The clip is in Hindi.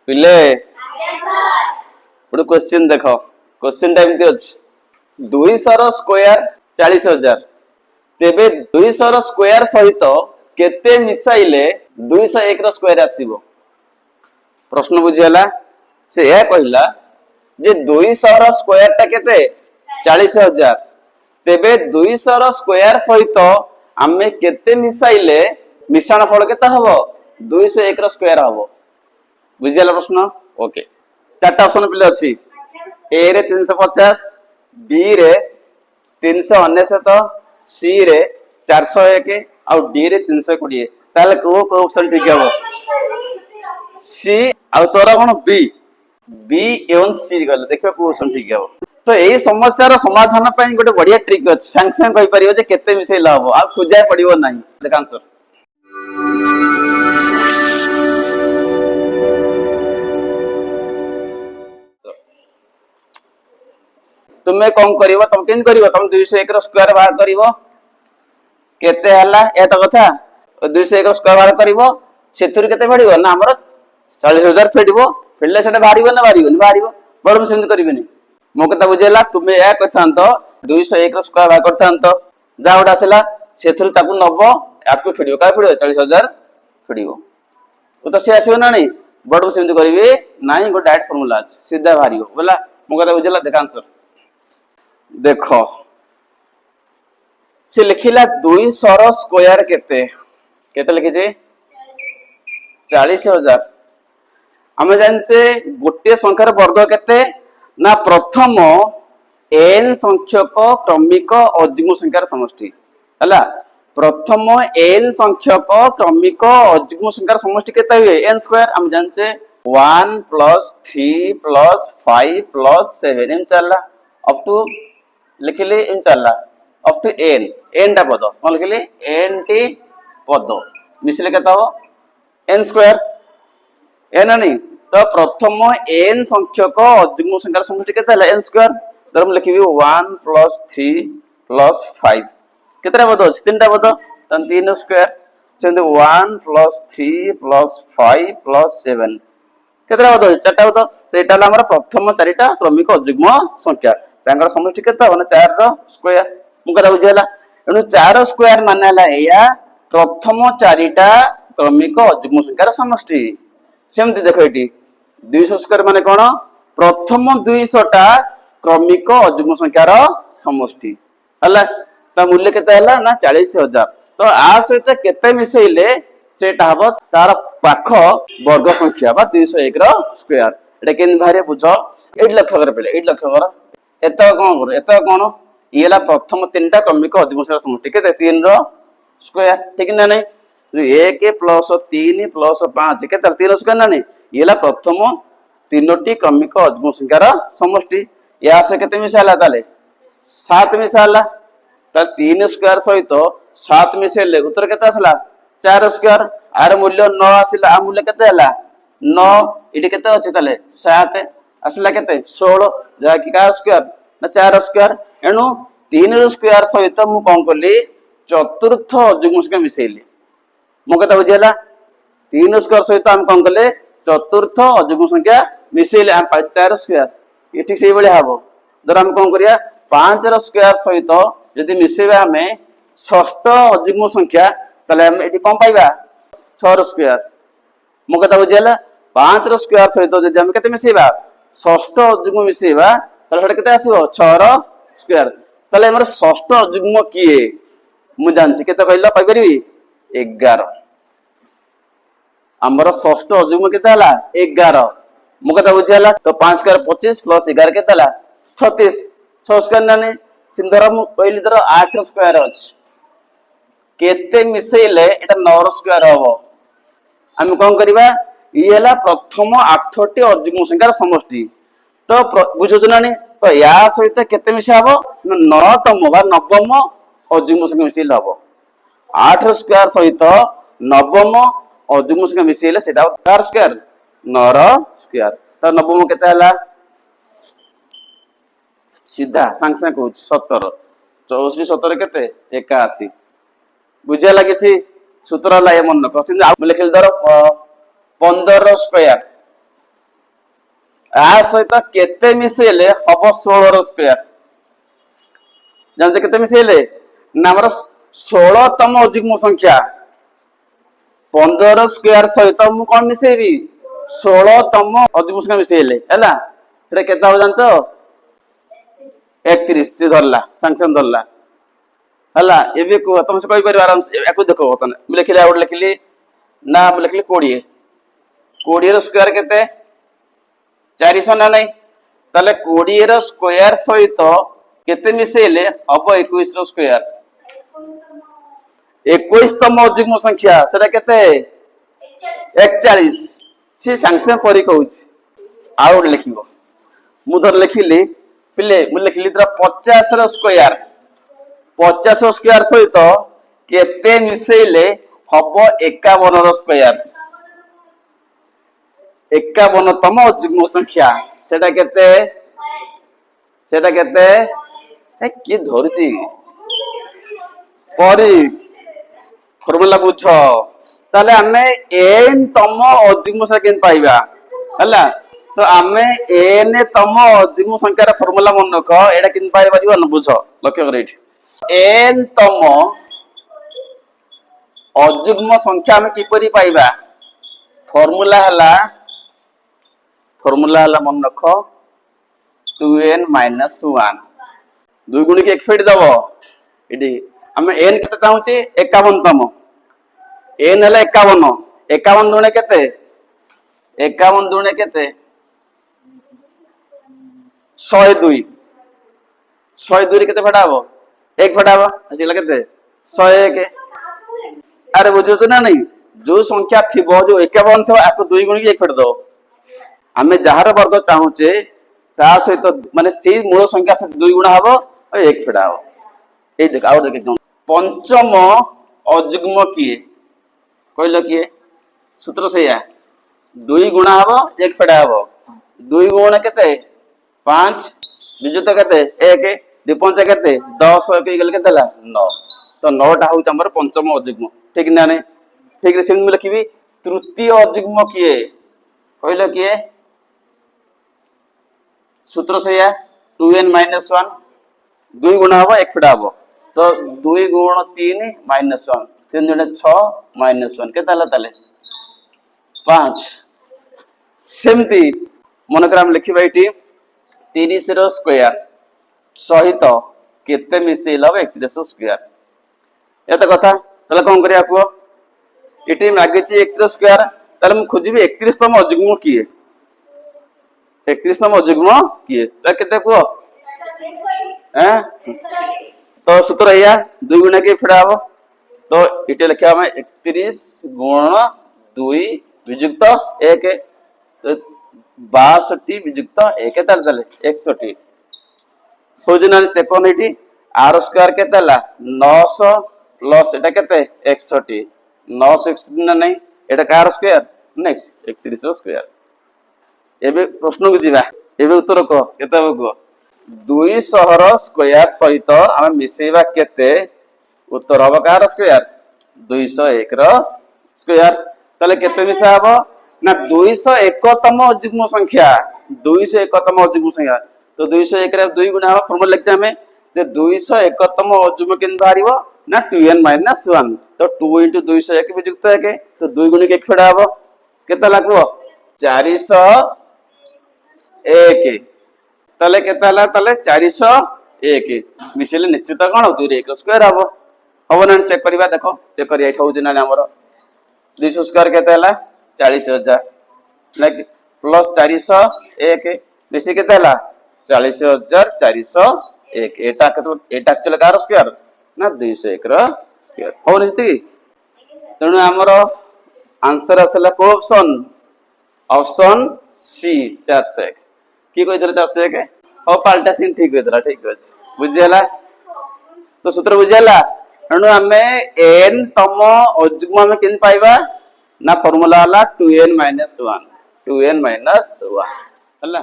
पिले गोटे क्वेश्चन देख क्वेश्चन टाइम अच्छी 200 स्क्वायर 40,000 तेबे 200 स्क्वायर सहित केते मिसाइले 201 स्क्वायर आसीबो प्रश्न बुझीला से यह कहला जे 200 स्क्वायर टा केते 40,000 तेबे 200 स्क्वायर सहित आमे केते मिसाइले मिश्रण फल केते हबो 201 स्क्वायर हबो बुझीला प्रश्न ओके चारटा ऑप्शन पिले अछि ए रे 350 बी रे 399 सी रे 401 और डी रे 320 ताले को ऑप्शन ठीक हबो सी आ तोरा कोन बी बी एवं सी गले देखो को ऑप्शन ठीक हबो तो एई समस्या रो समाधान पई गोटे बढ़िया ट्रिक अछि संग संग कहि परियो जे केते मिसेला हबो आ खोजाय पड़िबो नाही देख आंसर तुम्हें कौन करिवो तुम केन करिवो तुम 201 रो स्क्वायर बाहर करिवो केते हला ए तो कथा 201 रो स्क्वायर बाहर करिवो सेतुर केते फेडिवो ना हमर 40,000 फेडिवो फेडले सेटा बाहरिवो ना बाहरिवो बड़ हम सेंद करिवेनी मो कथा बुझेला तुम्हें ए कथांत 201 रो स्क्वायर बाहर करथांत जा उडा आसेला सेतुर ताकू नबो याकू फेडिवो का फेडिवो 40,000 फेडिवो तो से आसीबो ना नहीं बड़ हम सेंद करिवे नाही गो डायरेक्ट फार्मूला अछि सीधा बाहरिवो बोला मो कथा बुझेला देख आंसर देख से लिखिला 200 स्क्वायर केते केते लिखिजे 40,000 हमें जानचे गोटे संख्यार वर्ग केते ना प्रथम n संख्यक क्रमिक अयुग्म संख्यार समष्टि हला प्रथम n संख्यक क्रमिक अयुग्म संख्यार समष्टि केते हुए n स्क्वायर हम जानचे 1 + 3 + 5 + 7 एम चलला अप टू लिखिले इन चलला अप टू n टा पद कोन लिखिले n टी पद मिसले केता हो n स्क्वायर n नहीं तो प्रथम n संख्यक अयुग्म संख्यार समष्टि केता है n स्क्वायर तर हम लिखिबी 1 + 3 + 5 केतरा पद अछि तीनटा पद तन 3 स्क्वायर सेंद 1 + 3 + 5 + 7 केतरा पद अछि चारटा पद तो एटा हमर प्रथम चारिटा क्रमिक अयुग्म संख्या तांगर समष्टि केता माने 4 रो स्क्वायर मुकरा बुझेला एनु 4 स्क्वायर मानेला एया प्रथम चारिटा क्रमिक अयुग्म संख्यार समष्टि सेमति देखो एटी 200 स्क्वायर माने कोन प्रथम 200 टा क्रमिक अयुग्म संख्यार समष्टि हला ता मूल्य केता हला ना 40,000 तो आ सहित केते मिसेइले सेटा हबो तार पाख वर्ग संख्या बा 201 रो स्क्वायर एटा केन भारे बुझो 8 लक्ष कर पले 8 लक्ष कर एत कोन कर एत कोन इला प्रथम तीनटा क्रमिक अयुग्म संख्यार समष्टि केते 3 रो स्क्वायर ठीक ना नहीं 1 + 3 + 5 केते 3 स्क्वायर ना नहीं इला प्रथम तीनोटी क्रमिक अयुग्म संख्यार समष्टि या से केते मिसाला ताले 7 मिसाला त 3 स्क्वायर सहित 7 मिसेले उत्तर केते आसला 4 स्क्वायर आर मूल्य 9 आसिला आ मूल्य केते हला 9 इडी केते अछि ताले 7 आसला केते 16 जा कि का स्क्वायर ना 4 स्क्वायर एनु 3 स्क्वायर सहित मु कोन करली चतुर्थ अयुग्म संख्या मिसेली मो कथा बुझियला 3 स्क्वायर सहित हम कोन करले चतुर्थ अयुग्म संख्या मिसेले हम 4 स्क्वायर ये ठीक सेही बळे हबो जर हम कोन करिया 5 रो स्क्वायर सहित यदि मिसेबा हमें षष्ठ अयुग्म संख्या तले हम एटी कोन पाइबा 6 रो स्क्वायर मो कथा बुझियला 5 रो स्क्वायर सहित यदि हम केते मिसेबा षष्ठ अयुग्म मिसेबा तले हडे केते आसीबो 6 रो स्क्वायर तले हमर षष्ठ अयुग्म किए मु जानछि केते कहला पाइ परिबी 11 हमर षष्ठ अयुग्म केते हला 11 मो कथा बुझियला तो 5 स्क्वायर 25 + 11 केते हला 36 6 स्क्वायर नाने सिंधर मु पहिली दर 8 स्क्वायर अछि केते मिसेले एटा 9 स्क्वायर हबो हम कोन करबा इ हला प्रथम 8 टी अयुग्म संख्यार समष्टि तो बुझुछ नानी तो या सहित केते मिसा हबो 9 तम बा नवम अयुग्म संख्या मिसेले हबो 8 स्क्वायर सहित नवम अयुग्म संख्या मिसेले सेटा 4 स्क्वायर 9 स्क्वायर तो नवम केते हला सीधा सांग सांग कहूँ 17 64 17 केते 81 बुझे लगी सूत्र ला मन रख लिखिल धर 15 स्क्वायर आ सहित केते मिसेले हब 16 रो स्क्वायर जानते केते मिसेले ना हमर 16 तम अयुग्म संख्या 15 स्क्वायर सहित मु कोन मिसेबी 16 तम अयुग्म संख्या मिसेले हैला एटा केता हो जानतो 31 से धरला संक्शन धरला हला एबे को तुम से कहि परिवार आराम से एको देखो तने मु लिखले आउट लिखली ना मु लिखली 20 20 रो स्क्वायर केते 400 ना नहीं ताले 20 रो स्क्वायर सहित केते मिसेले हब 21 रो स्क्वायर 21 तम अयुग्म संख्या सेटा केते 41 से संक्शन परि कहूची आउट लिखिबो मु धर लिखिली पिले मु लिखली 50 रो स्क्वायर 50 स्क्वायर सहित केते मिसेले हब 51 रो स्क्वायर 51 तम अयुग्म संख्या सेटा केते ए की धरुची परी फॉर्मूला बुझ ताले हमें n तम अयुग्म संख्या केन पाइबा हला तो आमे n तम अयुग्म संख्या रा फॉर्मूला मन रख एडा किन पाइ परिबो न बुझ लक्ष्य कर एठी n तम अयुग्म संख्या में किपरि पाइबा फॉर्मूला हला मन रख 2n - 1 2 गुणी के 1 फेड दबो इडी हमें n केते चाहूची 51 तम n हला 51 51 दुणे केते 51 दुणे केते 102 102 रे केते फेडाबो 1 फेडाबो असिला केते 101 अरे बुझुछ ना नहीं जो संख्या थिबो जो 51 थो आको 2 गुणी के 1 फेड दो हमें जहार वर्ग चाहूचे ता सहित माने सेही मूल संख्या से 2 गुणा हबो और 1 फेडा हबो ए देख आउ देख पंचम अयुग्म किए कहलो किए सूत्र सेया 2 गुणा हबो 1 फेडा हबो 2 गुण केते 5 विजुत केते 1 2 5 केते 10 1 गेल केतेला 9 तो 9 टा होउ हमर पंचम अयुग्म ठीक ना ने ठीक रे सेम लिखिबी तृतीय अयुग्म किए कहलो किए सूत्र से 2n - 1 2 गुणा हबो 1 फेडा हबो तो 2 गुण 3 - 1 3 गुणे 6 - 1 केता हला ताले 5 सेमती मनोग्राम लिखिबा इटी 30 रो स्क्वायर सहित केते मिसेल हबो 31 रो स्क्वायर एत कथा तले कोन करिया को इटी मागिची 31 स्क्वायर तले हम खोजिबी 31 तम अयुग्म किए 31 तम अयुग्म किए त केते को हैं तो सूत्र हैया 2 गुणा के फेडा हबो तो इटे लिखा हम 31 गुण 2 विजुक्त 1 तो 62 विजुक्त 1 ताले 61 खोजना चेक कोन इटी r स्क्वायर केते हला 900 प्लस एटा केते 61 961 ना नहीं एटा कार स्क्वायर नेक्स्ट 31 रो स्क्वायर एबे प्रश्न को जीवा एबे उत्तर को केते हो को 200 रो स्क्वायर सहित हम मिसेबा केते उत्तर हबो कार स्क्वायर 201 रो स्क्वायर तले केते मिसा हबो ना 201 तम अयुग्म संख्या 201 तम अयुग्म संख्या तो 201 रे 2 गुणा हबो फॉर्मूला लिखते हमें जे 201 तम अयुग्म केन बाहरिबो ना 2n - 1 तो 2 * 201 विजुक्त 1 तो 2 गुणी के 1 फेडा हबो केते लागबो 401 तले केते हला तले 401 मिसेले निश्चित कोन 2 रे 1 स्क्वायर हबो हबो ना चेक करबा देखो चेक करिया एठौ दिना हमर 200 स्क्वायर केते हला 40000 लाइक प्लस 401 मिसे केते हला 40401 एटा एक्चुअली कार स्क्वायर ना 201 रो स्क्वायर हो निस्ती तणु हमर आंसर आसला को ऑप्शन सी 401 की कोइ दर 401 हो पाल्टा सिन ठीक होतरा ठीक अछि बुझियला तो सूत्र बुझियला तणु हमें n तम अयुग्म में किन पाइबा ना फार्मूला वाला 2n - 1 2n - 1 हला।